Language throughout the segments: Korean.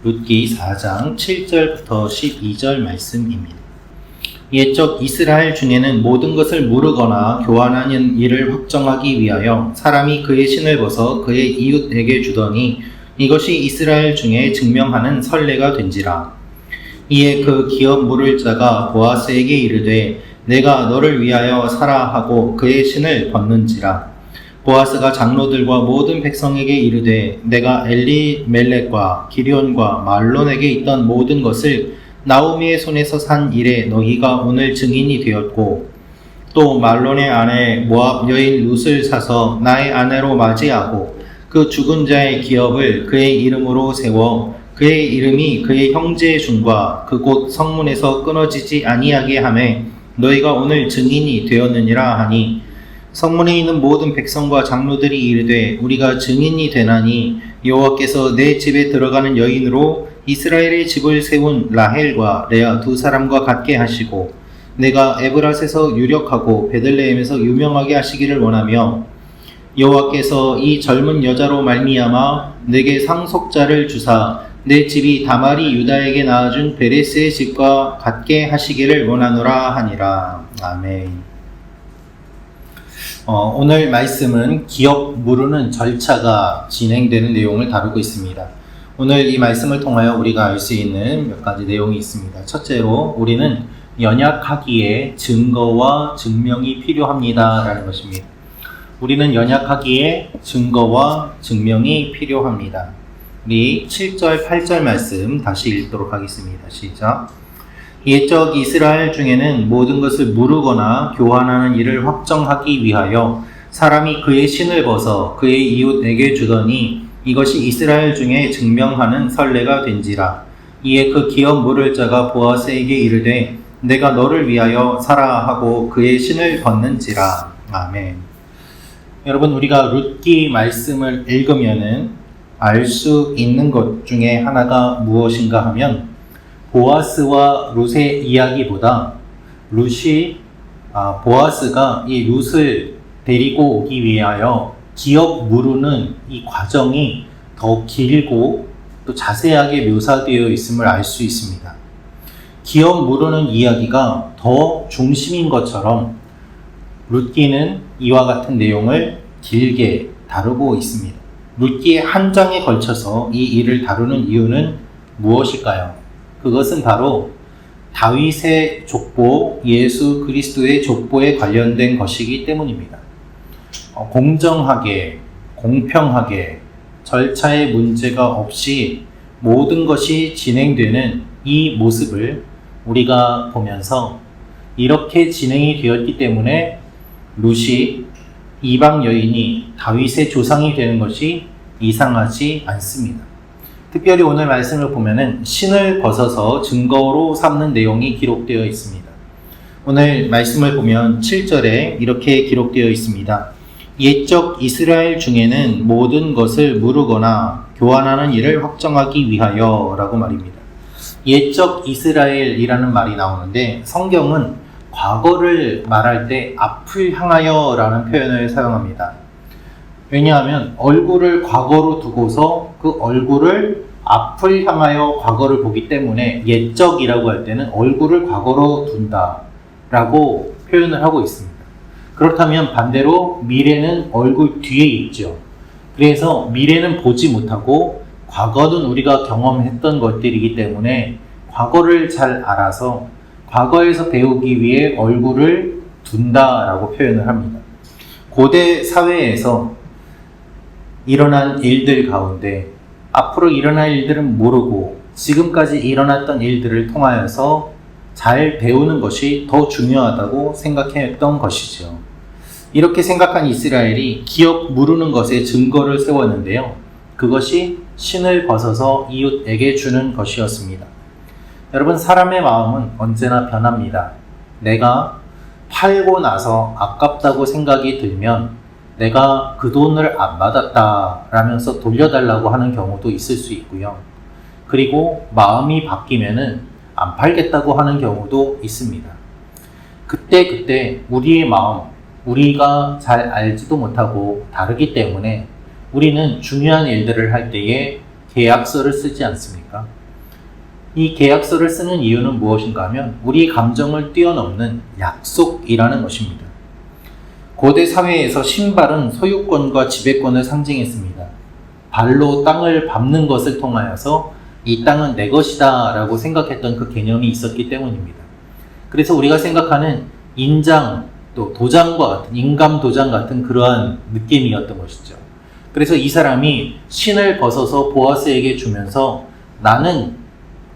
룻기 4장 7절부터 12절 말씀입니다. 옛적 이스라엘 중에는 모든 것을 무르거나 교환하는 일을 확정하기 위하여 사람이 그의 신을 벗어 그의 이웃에게 주더니 이것이 이스라엘 중에 증명하는 선례가 된지라. 이에 그 기업 물을 자가 보아스에게 이르되 내가 너를 위하여 사라 하고 그의 신을 벗는지라. 보아스가 장로들과 모든 백성에게 이르되 내가 엘리멜렉과 기럧과 말론에게 있던 모든 것을 나오미의 손에서 산 일에 너희가 오늘 증인이 되었고 또 말론의 아내 모압 여인 룻을 사서 나의 아내로 맞이하고 그 죽은 자의 기업을 그의 이름으로 세워 그의 이름이 그의 형제의 중과 그곳 성문에서 끊어지지 아니하게 하매 너희가 오늘 증인이 되었느니라 하니 성문에 있는 모든 백성과 장로들이 이르되 우리가 증인이 되나니 여호와께서 내 집에 들어가는 여인으로 이스라엘의 집을 세운 라헬과 레아 두 사람과 같게 하시고 내가 에브랏에서 유력하고 베들레헴에서 유명하게 하시기를 원하며 여호와께서 이 젊은 여자로 말미암아 내게 상속자를 주사 내 집이 다말이 유다에게 낳아준 베레스의 집과 같게 하시기를 원하노라 하니라. 아멘. 오늘 말씀은 기업 무르는 절차가 진행되는 내용을 다루고 있습니다. 오늘 이 말씀을 통하여 우리가 알 수 있는 몇 가지 내용이 있습니다. 첫째로 우리는 연약하기에 증거와 증명이 필요합니다 라는 것입니다. 우리는 연약하기에 증거와 증명이 필요합니다. 우리 7절 8절 말씀 다시 읽도록 하겠습니다. 시작. 옛적 이스라엘 중에는 모든 것을 무르거나 교환하는 일을 확정하기 위하여 사람이 그의 신을 벗어 그의 이웃에게 주더니 이것이 이스라엘 중에 증명하는 선례가 된지라. 이에 그 기업 물을 자가 보아스에게 이르되 내가 너를 위하여 사라 하고 그의 신을 벗는지라. 아멘. 여러분, 우리가 룻기 말씀을 읽으면은 알 수 있는 것 중에 하나가 무엇인가 하면 보아스와 룻의 이야기보다 보아스가 이 룻을 데리고 오기 위하여 기업 무르는 이 과정이 더 길고 또 자세하게 묘사되어 있음을 알 수 있습니다. 기업 무르는 이야기가 더 중심인 것처럼 룻기는 이와 같은 내용을 길게 다루고 있습니다. 룻기의 한 장에 걸쳐서 이 일을 다루는 이유는 무엇일까요? 그것은 바로 다윗의 족보, 예수 그리스도의 족보에 관련된 것이기 때문입니다. 공정하게, 공평하게, 절차의 문제가 없이 모든 것이 진행되는 이 모습을 우리가 보면서 이렇게 진행이 되었기 때문에 룻이 이방 여인이 다윗의 조상이 되는 것이 이상하지 않습니다. 특별히 오늘 말씀을 보면은 신을 벗어서 증거로 삼는 내용이 기록되어 있습니다. 오늘 말씀을 보면 7절에 이렇게 기록되어 있습니다. 옛적 이스라엘 중에는 모든 것을 무르거나 교환하는 일을 확정하기 위하여 라고 말입니다. 옛적 이스라엘이라는 말이 나오는데 성경은 과거를 말할 때 앞을 향하여 라는 표현을 사용합니다. 왜냐하면 얼굴을 과거로 두고서 그 얼굴을 앞을 향하여 과거를 보기 때문에 옛적이라고 할 때는 얼굴을 과거로 둔다 라고 표현을 하고 있습니다. 그렇다면 반대로 미래는 얼굴 뒤에 있죠. 그래서 미래는 보지 못하고 과거는 우리가 경험했던 것들이기 때문에 과거를 잘 알아서 과거에서 배우기 위해 얼굴을 둔다라고 표현을 합니다. 고대 사회에서 일어난 일들 가운데 앞으로 일어날 일들은 모르고 지금까지 일어났던 일들을 통하여서 잘 배우는 것이 더 중요하다고 생각했던 것이죠. 이렇게 생각한 이스라엘이 기업 무르는 것에 증거를 세웠는데요. 그것이 신을 벗어서 이웃에게 주는 것이었습니다. 여러분, 사람의 마음은 언제나 변합니다. 내가 팔고 나서 아깝다고 생각이 들면 내가 그 돈을 안 받았다 라면서 돌려달라고 하는 경우도 있을 수 있고요. 그리고 마음이 바뀌면은 안 팔겠다고 하는 경우도 있습니다. 그때 우리의 마음, 우리가 잘 알지도 못하고 다르기 때문에 우리는 중요한 일들을 할 때에 계약서를 쓰지 않습니까? 이 계약서를 쓰는 이유는 무엇인가 하면 우리 감정을 뛰어넘는 약속이라는 것입니다. 고대 사회에서 신발은 소유권과 지배권을 상징했습니다. 발로 땅을 밟는 것을 통하여서 이 땅은 내 것이다 라고 생각했던 그 개념이 있었기 때문입니다. 그래서 우리가 생각하는 인장, 또 도장과 같은, 인감 도장 같은 그러한 느낌이었던 것이죠. 그래서 이 사람이 신을 벗어서 보아스에게 주면서 나는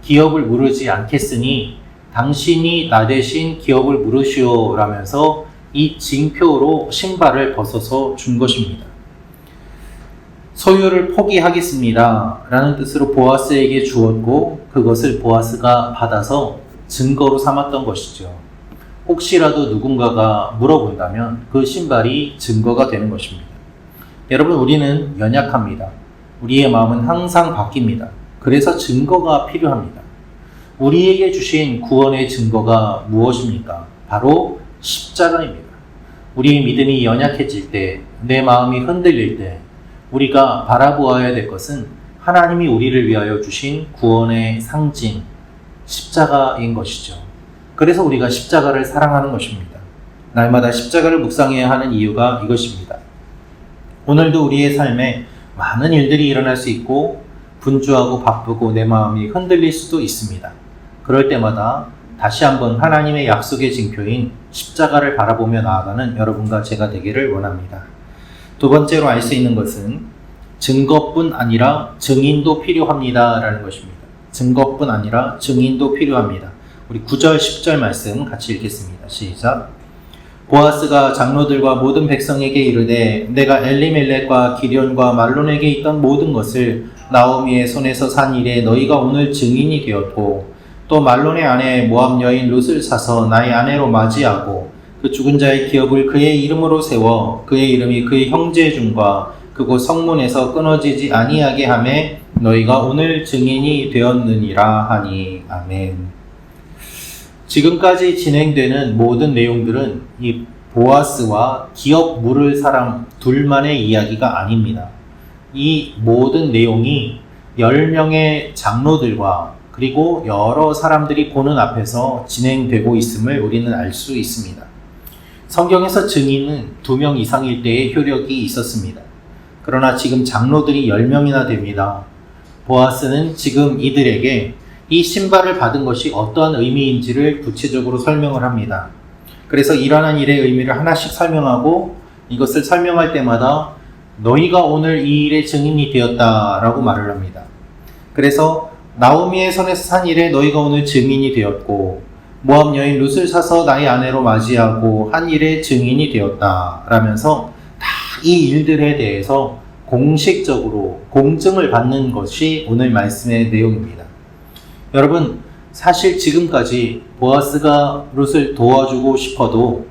기업을 물으지 않겠으니 당신이 나 대신 기업을 물으시오 라면서 이 징표로 신발을 벗어서 준 것입니다. 소유를 포기하겠습니다 라는 뜻으로 보아스에게 주었고 그것을 보아스가 받아서 증거로 삼았던 것이죠. 혹시라도 누군가가 물어본다면 그 신발이 증거가 되는 것입니다. 여러분, 우리는 연약합니다. 우리의 마음은 항상 바뀝니다. 그래서 증거가 필요합니다. 우리에게 주신 구원의 증거가 무엇입니까? 바로 십자가입니다. 우리의 믿음이 연약해질 때, 내 마음이 흔들릴 때 우리가 바라보아야 될 것은 하나님이 우리를 위하여 주신 구원의 상징, 십자가인 것이죠. 그래서 우리가 십자가를 사랑하는 것입니다. 날마다 십자가를 묵상해야 하는 이유가 이것입니다. 오늘도 우리의 삶에 많은 일들이 일어날 수 있고 분주하고 바쁘고 내 마음이 흔들릴 수도 있습니다. 그럴 때마다 다시 한번 하나님의 약속의 징표인 십자가를 바라보며 나아가는 여러분과 제가 되기를 원합니다. 두 번째로 알 수 있는 것은 증거뿐 아니라 증인도 필요합니다 라는 것입니다. 증거뿐 아니라 증인도 필요합니다. 우리 9절 10절 말씀 같이 읽겠습니다. 시작. 보아스가 장로들과 모든 백성에게 이르되 내가 엘리멜렉과 기럧과 말론에게 있던 모든 것을 나오미의 손에서 산 일에 너희가 오늘 증인이 되었고 또 말론의 아내 모압 여인 룻을 사서 나의 아내로 맞이하고 그 죽은 자의 기업을 그의 이름으로 세워 그의 이름이 그의 형제 중과 그곳 성문에서 끊어지지 아니하게 하매 너희가 오늘 증인이 되었느니라 하니. 아멘. 지금까지 진행되는 모든 내용들은 이 보아스와 기업 물을 사람 둘만의 이야기가 아닙니다. 이 모든 내용이 10명의 장로들과 그리고 여러 사람들이 보는 앞에서 진행되고 있음을 우리는 알 수 있습니다. 성경에서 증인은 2명 이상일 때의 효력이 있었습니다. 그러나 지금 장로들이 10명이나 됩니다. 보아스는 지금 이들에게 이 신발을 받은 것이 어떠한 의미인지를 구체적으로 설명을 합니다. 그래서 일어난 일의 의미를 하나씩 설명하고 이것을 설명할 때마다 너희가 오늘 이 일의 증인이 되었다라고 말을 합니다. 그래서 나오미의 손에서 산 일에 너희가 오늘 증인이 되었고 모압 여인 룻을 사서 나의 아내로 맞이하고 한 일의 증인이 되었다 라면서 다 이 일들에 대해서 공식적으로 공증을 받는 것이 오늘 말씀의 내용입니다. 여러분, 사실 지금까지 보아스가 룻을 도와주고 싶어도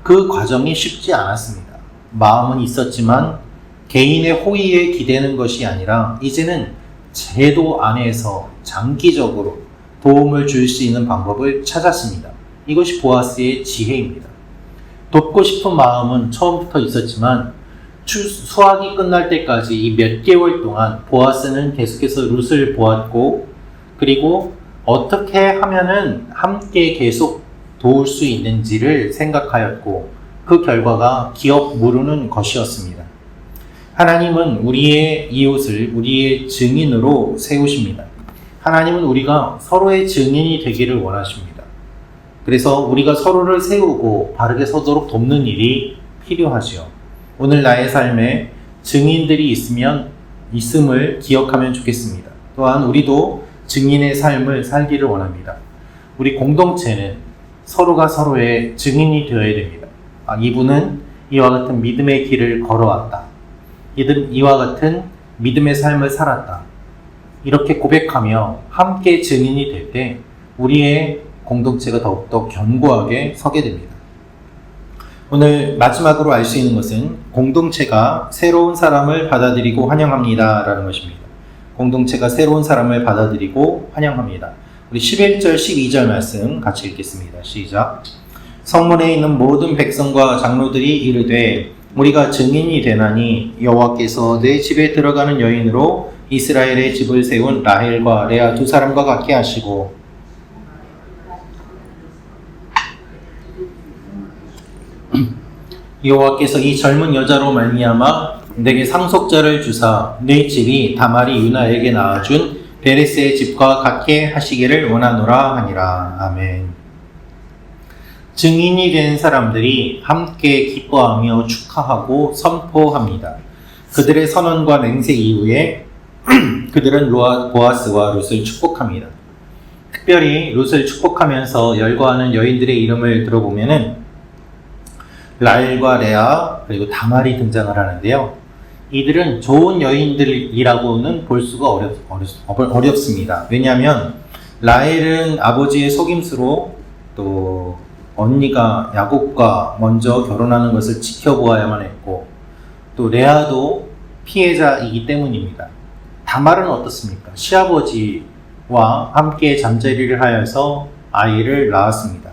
그 과정이 쉽지 않았습니다. 마음은 있었지만 개인의 호의에 기대는 것이 아니라 이제는 제도 안에서 장기적으로 도움을 줄 수 있는 방법을 찾았습니다. 이것이 보아스의 지혜입니다. 돕고 싶은 마음은 처음부터 있었지만 수학이 끝날 때까지 이 몇 개월 동안 보아스는 계속해서 룻을 보았고 그리고 어떻게 하면은 함께 계속 도울 수 있는지를 생각하였고 그 결과가 기업 무르는 것이었습니다. 하나님은 우리의 이웃을 우리의 증인으로 세우십니다. 하나님은 우리가 서로의 증인이 되기를 원하십니다. 그래서 우리가 서로를 세우고 바르게 서도록 돕는 일이 필요하지요. 오늘 나의 삶에 증인들이 있음을 기억하면 좋겠습니다. 또한 우리도 증인의 삶을 살기를 원합니다. 우리 공동체는 서로가 서로의 증인이 되어야 됩니다. 이분은 이와 같은 믿음의 길을 걸어왔다. 이와 같은 믿음의 삶을 살았다. 이렇게 고백하며 함께 증인이 될 때 우리의 공동체가 더욱더 견고하게 서게 됩니다. 오늘 마지막으로 알 수 있는 것은 공동체가 새로운 사람을 받아들이고 환영합니다 라는 것입니다. 공동체가 새로운 사람을 받아들이고 환영합니다. 우리 11절 12절 말씀 같이 읽겠습니다. 시작. 성문에 있는 모든 백성과 장로들이 이르되 우리가 증인이 되나니 여호와께서 내 집에 들어가는 여인으로 이스라엘의 집을 세운 라헬과 레아 두 사람과 같게 하시고 여호와께서 이 젊은 여자로 말미암아 내게 상속자를 주사 내 집이 다말이 유나에게 낳아준 베레스의 집과 같게 하시기를 원하노라 하니라. 아멘. 증인이 된 사람들이 함께 기뻐하며 축하하고 선포합니다. 그들의 선언과 맹세 이후에 그들은 보아스와 룻을 축복합니다. 특별히 룻을 축복하면서 열거하는 여인들의 이름을 들어보면은 라헬과 레아 그리고 다말이 등장을 하는데요. 이들은 좋은 여인들이라고는 볼 수가 어렵습니다. 왜냐하면 라헬은 아버지의 속임수로 또 언니가 야곱과 먼저 결혼하는 것을 지켜보아야만 했고 또 레아도 피해자이기 때문입니다. 다말은 어떻습니까? 시아버지와 함께 잠자리를 하여서 아이를 낳았습니다.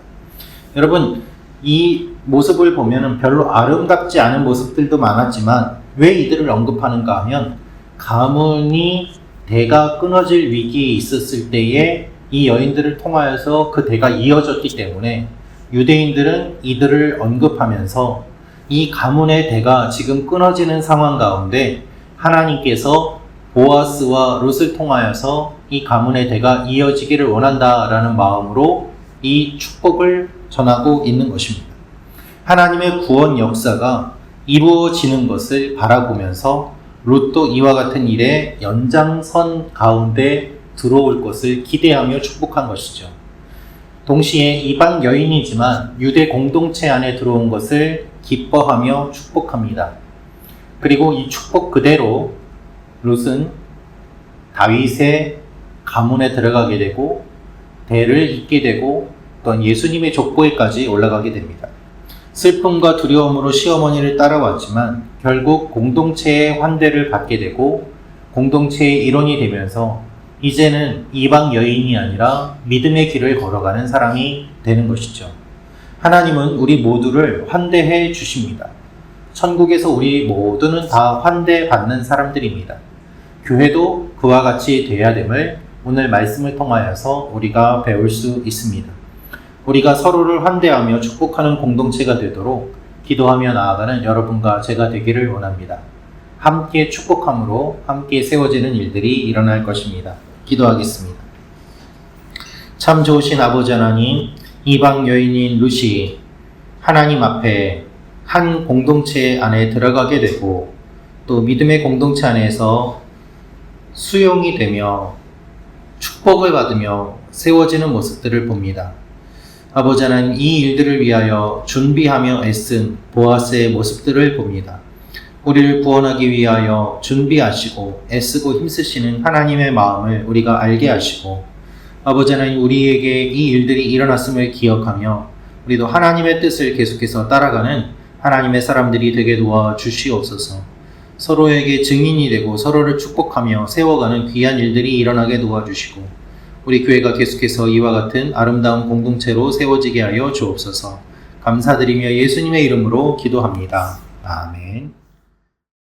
여러분, 이 모습을 보면 별로 아름답지 않은 모습들도 많았지만 왜 이들을 언급하는가 하면 가문이 대가 끊어질 위기에 있었을 때에 이 여인들을 통하여서 그 대가 이어졌기 때문에 유대인들은 이들을 언급하면서 이 가문의 대가 지금 끊어지는 상황 가운데 하나님께서 보아스와 룻을 통하여서 이 가문의 대가 이어지기를 원한다라는 마음으로 이 축복을 전하고 있는 것입니다. 하나님의 구원 역사가 이루어지는 것을 바라보면서 룻도 이와 같은 일에 연장선 가운데 들어올 것을 기대하며 축복한 것이죠. 동시에 이방 여인이지만 유대 공동체 안에 들어온 것을 기뻐하며 축복합니다. 그리고 이 축복 그대로 룻은 다윗의 가문에 들어가게 되고 대를 잇게 되고 또한 예수님의 족보에까지 올라가게 됩니다. 슬픔과 두려움으로 시어머니를 따라왔지만 결국 공동체의 환대를 받게 되고 공동체의 일원이 되면서 이제는 이방 여인이 아니라 믿음의 길을 걸어가는 사람이 되는 것이죠. 하나님은 우리 모두를 환대해 주십니다. 천국에서 우리 모두는 다 환대받는 사람들입니다. 교회도 그와 같이 돼야 됨을 오늘 말씀을 통하여서 우리가 배울 수 있습니다. 우리가 서로를 환대하며 축복하는 공동체가 되도록 기도하며 나아가는 여러분과 제가 되기를 원합니다. 함께 축복함으로 함께 세워지는 일들이 일어날 것입니다. 기도하겠습니다. 참 좋으신 아버지 하나님, 이방 여인인 룻이 하나님 앞에 한 공동체 안에 들어가게 되고 또 믿음의 공동체 안에서 수용이 되며 축복을 받으며 세워지는 모습들을 봅니다. 아버지 하나님, 이 일들을 위하여 준비하며 애쓴 보아스의 모습들을 봅니다. 우리를 구원하기 위하여 준비하시고 애쓰고 힘쓰시는 하나님의 마음을 우리가 알게 하시고 아버지 하나님, 우리에게 이 일들이 일어났음을 기억하며 우리도 하나님의 뜻을 계속해서 따라가는 하나님의 사람들이 되게 도와주시옵소서. 서로에게 증인이 되고 서로를 축복하며 세워가는 귀한 일들이 일어나게 도와주시고 우리 교회가 계속해서 이와 같은 아름다운 공동체로 세워지게 하여 주옵소서. 감사드리며 예수님의 이름으로 기도합니다. 아멘.